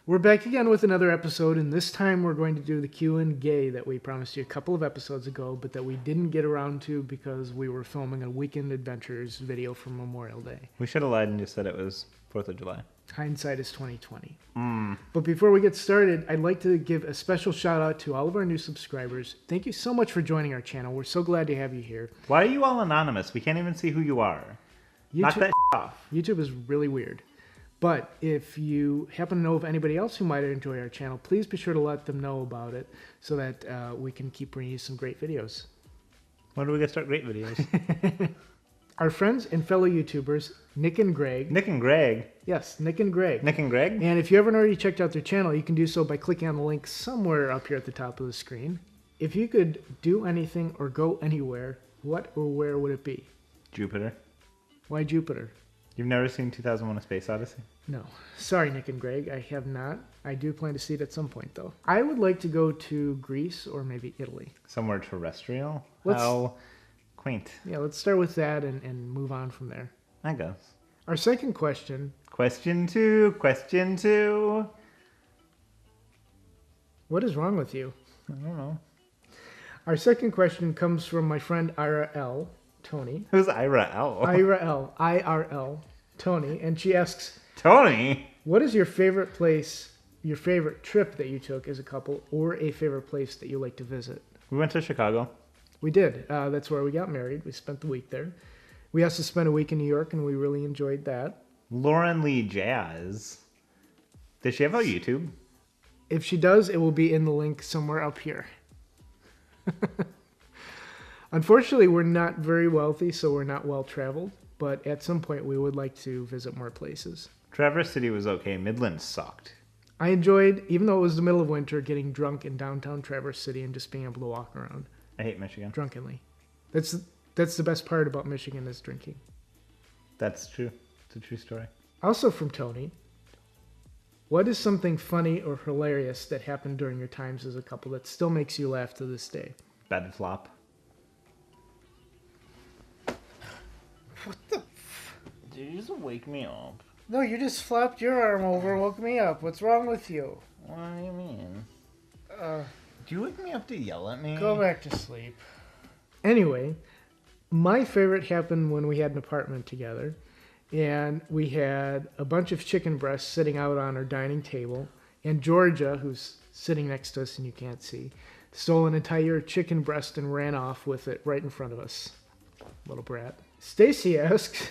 We're back again with another episode, and this time we're going to do the Q&GAY that we promised you a couple of episodes ago, but that we didn't get around to because we were filming a Weekend Adventures video for Memorial Day. We should have lied and just said it was 4th of July. Hindsight is 2020. But before we get started, I'd like to give a special shout out to all of our new subscribers. Thank you so much for joining our channel. We're so glad to have you here. Why are you all anonymous? We can't even see who you are. Knock that off. YouTube is really weird. But if you happen to know of anybody else who might enjoy our channel, please be sure to let them know about it so that we can keep bringing you some great videos. When do we get to start great videos? Our friends and fellow YouTubers, Nick and Greg. Nick and Greg? Yes, Nick and Greg. Nick and Greg? And if you haven't already checked out their channel, you can do so by clicking on the link somewhere up here at the top of the screen. If you could do anything or go anywhere, what or where would it be? Jupiter. Why Jupiter? You've never seen 2001: A Space Odyssey? No. Sorry, Nick and Greg, I have not. I do plan to see it at some point, though. I would like to go to Greece or maybe Italy. Somewhere terrestrial? Let's- How quaint. Yeah, let's start with that and move on from there. I guess. Our second question. Question two. What is wrong with you? I don't know. Our second question comes from my friend Ira L. Tony. Who's Ira L? Ira L. IRL. Tony. And she asks, Tony? what is your favorite place, your favorite trip that you took as a couple, or a favorite place that you like to visit? We went to Chicago. We did. That's where we got married. We spent the week there. We also spent a week in New York, and we really enjoyed that. Lauren Lee Jazz. Does she have a YouTube? If she does, it will be in the link somewhere up here. Unfortunately, we're not very wealthy, so we're not well-traveled, but at some point we would like to visit more places. Traverse City was okay. Midland sucked. I enjoyed, even though it was the middle of winter, getting drunk in downtown Traverse City and just being able to walk around I hate Michigan. drunkenly. That's the best part about Michigan is drinking. That's true. It's a true story. Also from Tony, what is something funny or hilarious that happened during your times as a couple that still makes you laugh to this day? Bed flop. What the? Did you just wake me up? No, you just flopped your arm over and woke me up. What's wrong with you? What do you mean? Uh, Do you wake me up to yell at me? Go back to sleep. Anyway, my favorite happened when we had an apartment together, and we had a bunch of chicken breasts sitting out on our dining table, and Georgia, who's sitting next to us and you can't see, stole an entire chicken breast and ran off with it right in front of us. Little brat. Stacy asks,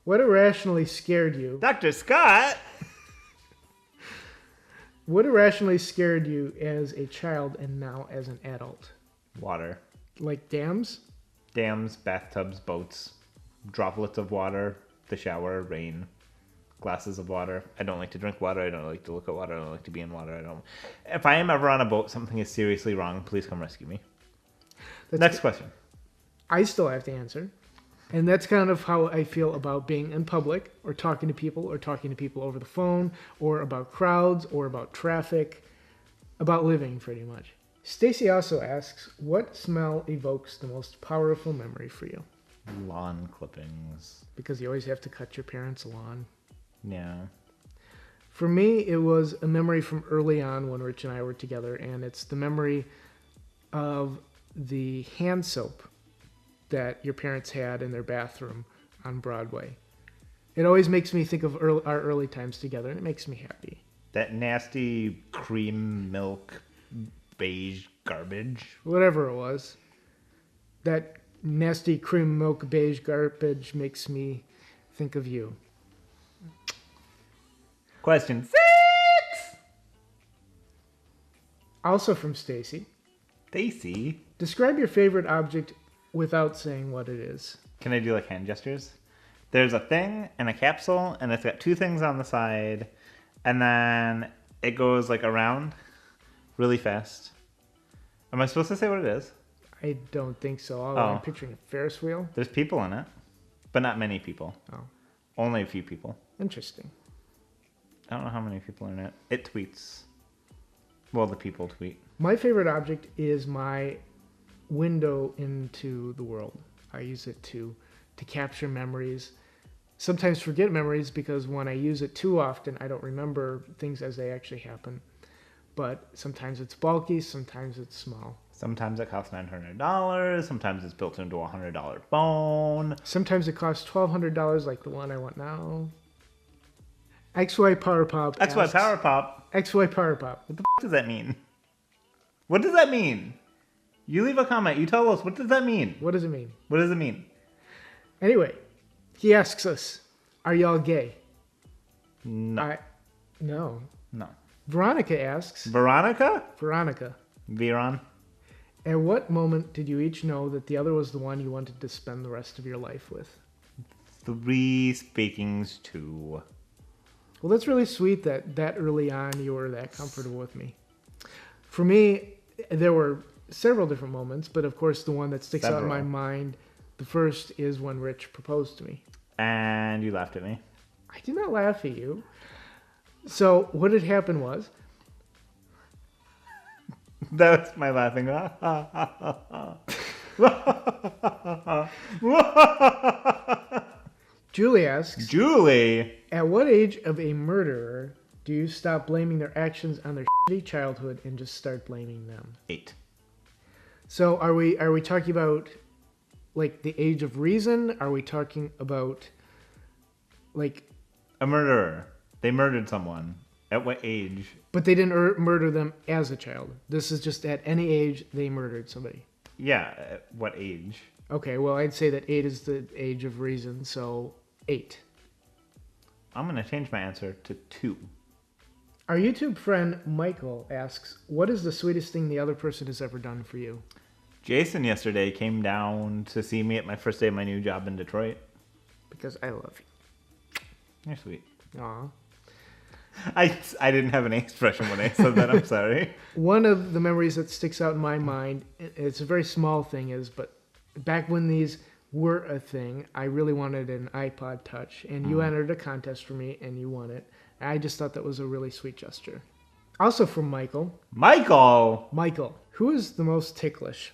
what irrationally scared you? Dr. Scott! What irrationally scared you as a child and now as an adult? Water. Like dams? Dams, bathtubs, boats, droplets of water, the shower, rain, glasses of water. I don't like to drink water. I don't like to look at water. I don't like to be in water. If I am ever on a boat, something is seriously wrong, please come rescue me. Next question. I still have to answer. And that's kind of how I feel about being in public or talking to people over the phone or about crowds or about traffic, about living pretty much. Stacy also asks, what smell evokes the most powerful memory for you? Lawn clippings. Because you always have to cut your parents' lawn. Yeah. For me, it was a memory from early on when Rich and I were together, and it's the memory of the hand soap that your parents had in their bathroom on Broadway. It always makes me think of our early times together, and it makes me happy. That nasty cream milk beige garbage. Whatever it was, that nasty cream milk beige garbage makes me think of you. Question 6! Also from Stacy. Stacy? Describe your favorite object without saying what it is. Can I do like hand gestures? There's a thing and a capsule, and it's got two things on the side, and then it goes like around really fast. Am I supposed to say what it is? I don't think so. I'm picturing a Ferris wheel. There's people in it, but not many people. Oh. Only a few people. Interesting. I don't know how many people are in it. It tweets. Well, the people tweet. My favorite object is my window into the world. I use it to capture memories sometimes forget memories because when I use it too often, I don't remember things as they actually happen. But sometimes it's bulky, sometimes it's small. Sometimes it costs $900. Sometimes it's built into a $100 phone. Sometimes it costs $1,200 like the one I want now. XY Power Pop XY asks, Power Pop. XY Power Pop. What the f*** does that mean? What does that mean? You leave a comment. You tell us. What does that mean? What does it mean? What does it mean? Anyway, he asks us, are y'all gay? No. No. No. Veronica asks. Veronica? Veronica. Veron? At what moment did you each know that the other was the one you wanted to spend the rest of your life with? 3 speakings 2. Well, that's really sweet that early on you were that comfortable with me. For me, there were several different moments, but of course the one that sticks out in my mind, the first is when Rich proposed to me. And you laughed at me. I did not laugh at you. So what had happened was... That was my laughing. Julie asks, Julie! at what age of a murderer do you stop blaming their actions on their shitty childhood and just start blaming them? 8. So are we talking about like the age of reason? Are we talking about like A murderer. They murdered someone. At what age? but they didn't murder them as a child. This is just at any age they murdered somebody. Yeah, at what age? Okay, well I'd say that 8 is the age of reason, so 8. I'm going to change my answer to 2. Our YouTube friend Michael asks, what is the sweetest thing the other person has ever done for you? Jason yesterday came down to see me at my first day of my new job in Detroit. Because I love you. You're sweet. Aw. I didn't have any expression when I said that. I'm sorry. One of the memories that sticks out in my mind, it's a very small thing, but back when these were a thing, I really wanted an iPod Touch, and you entered a contest for me, and you won it. I just thought that was a really sweet gesture. Also from Michael. Michael, who is the most ticklish?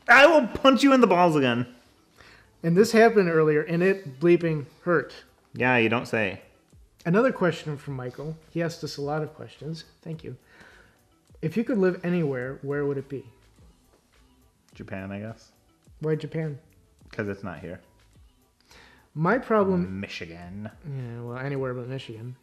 I will punch you in the balls again. And this happened earlier, and it bleeping hurt. Yeah, you don't say. Another question from Michael. He asked us a lot of questions. Thank you. If you could live anywhere, where would it be? Japan, I guess. Why Japan? Because it's not here. My problem... Michigan. Yeah, well, anywhere but Michigan.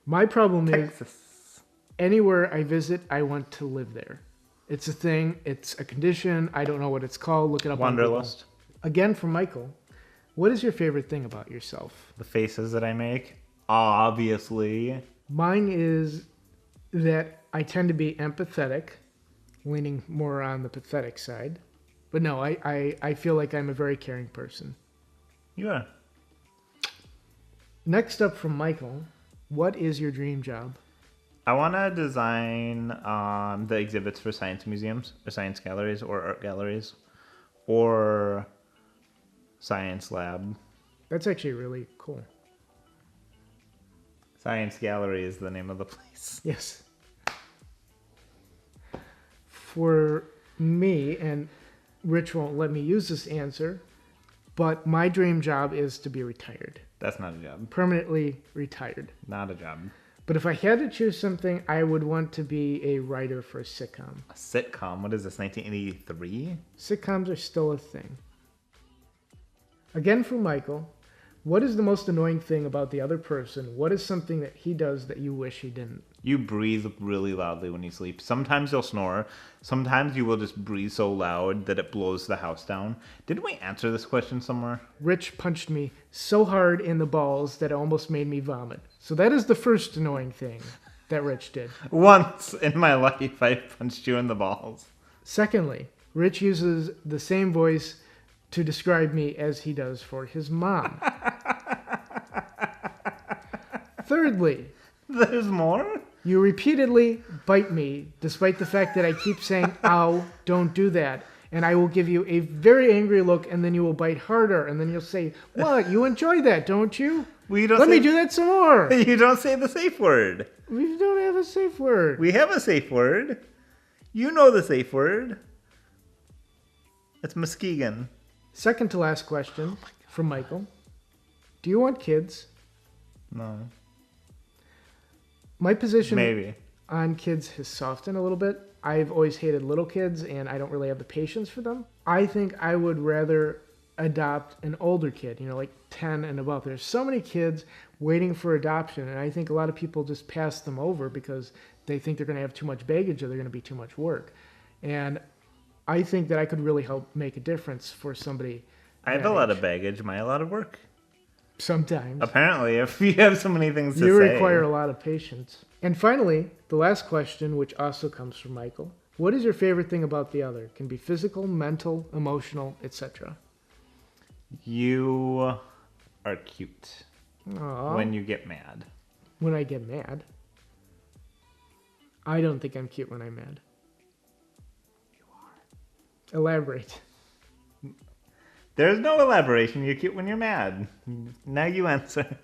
My problem Texas. is anywhere I visit, I want to live there. It's a thing. It's a condition. I don't know what it's called. Look it up Wanderlust. on Google. Again, from Michael. What is your favorite thing about yourself? The faces that I make. Obviously. Mine is that I tend to be empathetic, leaning more on the pathetic side. But no, I feel like I'm a very caring person. You are. Next up from Michael, what is your dream job? I want to design the exhibits for science museums, or science galleries, or art galleries, or science lab. That's actually really cool. Science Gallery is the name of the place. Yes. For me, and Rich won't let me use this answer, but my dream job is to be retired. That's not a job. Permanently retired. Not a job. But if I had to choose something, I would want to be a writer for a sitcom. A sitcom? What is this, 1983? Sitcoms are still a thing. Again from Michael, what is the most annoying thing about the other person? What is something that he does that you wish he didn't? You breathe really loudly when you sleep. Sometimes you'll snore. Sometimes you will just breathe so loud that it blows the house down. Didn't we answer this question somewhere? Rich punched me so hard in the balls that it almost made me vomit. So that is the first annoying thing that Rich did. Once in my life, I punched you in the balls. Secondly, Rich uses the same voice to describe me as he does for his mom. Thirdly, there's more? You repeatedly bite me, despite the fact that I keep saying, ow, don't do that. And I will give you a very angry look, and then you will bite harder. And then you'll say, what? You enjoy that, don't you? Well, you don't Let me do that some more. You don't say the safe word. We don't have a safe word. We have a safe word. You know the safe word. It's Muskegon. Second to last question from Michael. Do you want kids? No. My position Maybe. on kids has softened a little bit. I've always hated little kids, and I don't really have the patience for them. I think I would rather adopt an older kid, like 10 and above. There's so many kids waiting for adoption, and I think a lot of people just pass them over because they think they're going to have too much baggage or they're going to be too much work. And I think that I could really help make a difference for somebody. I have a lot of baggage. Am I a lot of work? Sometimes. Apparently, if you have so many things to say. You require a lot of patience. And finally, the last question, which also comes from Michael. What is your favorite thing about the other? It can be physical, mental, emotional, etc. You are cute. Aww. When you get mad. When I get mad? I don't think I'm cute when I'm mad. You are. Elaborate. There's no elaboration. You're cute when you're mad. Now you answer.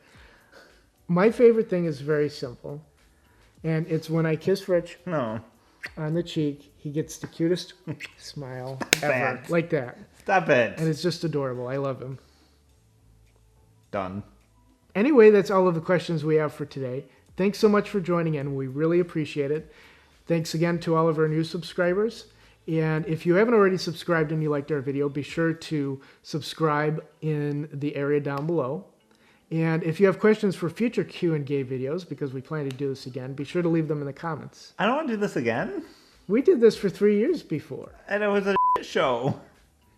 My favorite thing is very simple. And it's when I kiss Rich No. on the cheek. He gets the cutest smile ever. Bad. Like that. Stop it. And it's just adorable. I love him. Done. Anyway, that's all of the questions we have for today. Thanks so much for joining in. We really appreciate it. Thanks again to all of our new subscribers. And if you haven't already subscribed and you liked our video, be sure to subscribe in the area down below. And if you have questions for future Q&GAY videos, because we plan to do this again, be sure to leave them in the comments. I don't want to do this again. We did this for 3 years before. And it was a show.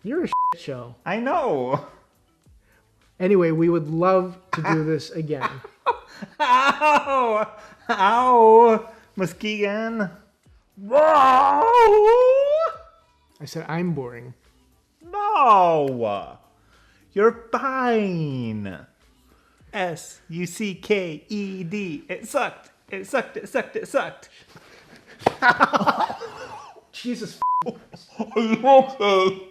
You're a show. I know. Anyway, we would love to do this again. Ow! Ow! Muskegon. Whoa! I said I'm boring. No! You're fine. S-U-C-K-E-D. It sucked. It sucked. It sucked. It sucked. Jesus. Are you okay?